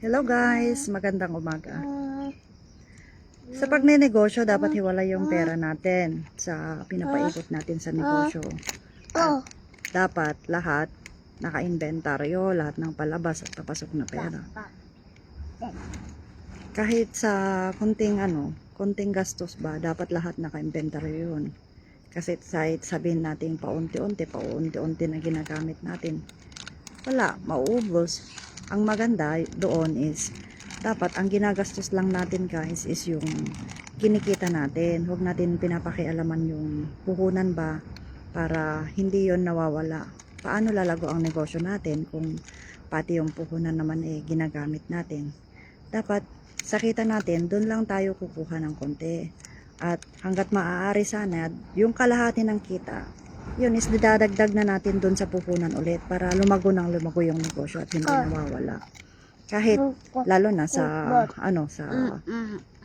Hello guys, magandang umaga. Sa pagnenegosyo, dapat hiwalay yung pera natin sa pinapaikot natin sa negosyo. At dapat lahat naka-inventaryo, lahat ng palabas at papasok na pera. Kahit sa konting gastos ba, dapat lahat naka-inventaryo yun. Kasi sabihin natin paunti-unti na ginagamit natin, wala, mauubos. Ang maganda doon is dapat ang ginagastos lang natin guys is yung kinikita natin. Huwag natin pinapakialaman yung puhunan ba para hindi yon nawawala. Paano lalago ang negosyo natin kung pati yung puhunan naman ginagamit natin? Dapat sa kita natin, doon lang tayo kukuha ng konti. At hanggat maaari sana, yung kalahati ng kita, yun is didadagdag na natin dun sa puhunan ulit para lumago yung negosyo at hindi nawawala. Kahit lalo na sa sa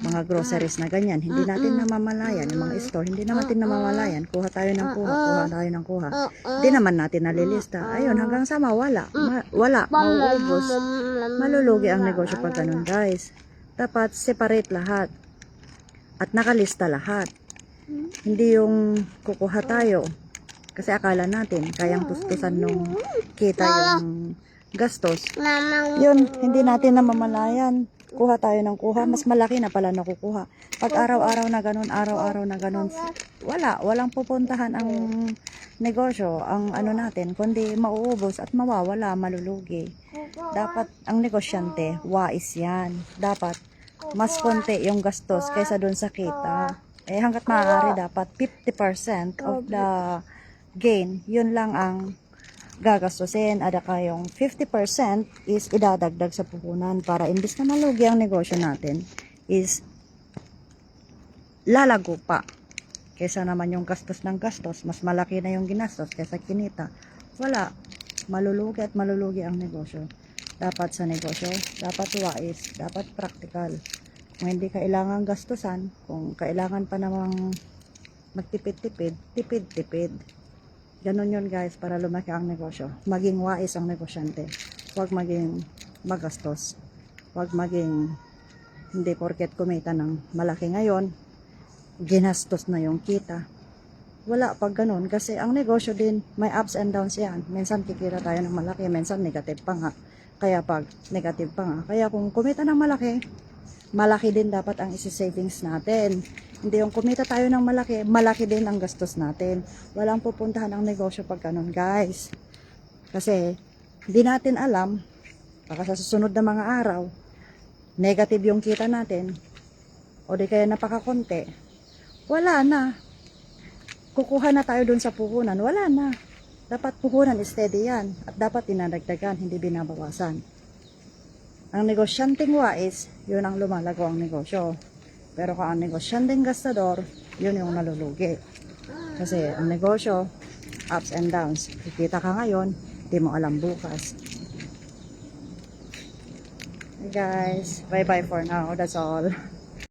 mga groceries na ganyan, hindi natin namamalayan, yung mga store, hindi natin namamalayan, kuha tayo ng kuha. Hindi naman natin nalilista. Ayun, hanggang sa mawala, mauubos. Malulugi ang negosyo pag ganun guys. Dapat separate lahat at nakalista lahat. Hindi yung kukuha tayo kasi akala natin kayang tustusan nung kita yung gastos. Yun, hindi natin namamalayan. Kuha tayo ng kuha, mas malaki na pala nakukuha. Pag araw-araw na ganun, walang pupuntahan ang negosyo, ang natin, kundi mauubos at mawawala, malulugi. Dapat ang negosyante, wais yan. Dapat mas konti yung gastos kaysa dun sa kita. Hanggat maaari dapat 50% of the gain, yun lang ang gagastusin. Ada kayong 50% is idadagdag sa puhunan para imbis na malugi ang negosyo natin is lalago pa. Kesa naman yung gastos ng gastos, mas malaki na yung ginastos kesa kinita. Wala, malulugi at malulugi ang negosyo. Dapat sa negosyo, dapat wais, dapat practical. Kung hindi kailangan gastusan, kung kailangan pa namang magtipid-tipid, tipid-tipid. Ganun yun guys, para lumaki ang negosyo. Maging wais ang negosyante. Huwag maging magastos. Huwag maging hindi porket kumita ng malaki ngayon, ginastos na yung kita. Wala pag ganun. Kasi ang negosyo din, may ups and downs yan. Minsan kikita tayo ng malaki, minsan negative pa nga. Kaya pag negative pa nga. Kaya kung kumita ng malaki, malaki din dapat ang isi-savings natin. Hindi yung kumita tayo ng malaki, malaki din ang gastos natin. Walang pupuntahan ang negosyo pag ganun guys. Kasi hindi natin alam, baka sa susunod na mga araw, negative yung kita natin, o di kaya napakakonti, wala na. Kukuha na tayo dun sa puhunan, wala na. Dapat puhunan steady yan, at dapat dinadagdagan, hindi binabawasan. Ang negosyanteng wais, yun ang lumalago ang negosyo. Pero kung ang negosyanteng gastador, yun yung nalulugi. Kasi ang negosyo, ups and downs. Kikita ka ngayon, di mo alam bukas. Hey guys, bye bye for now. That's all.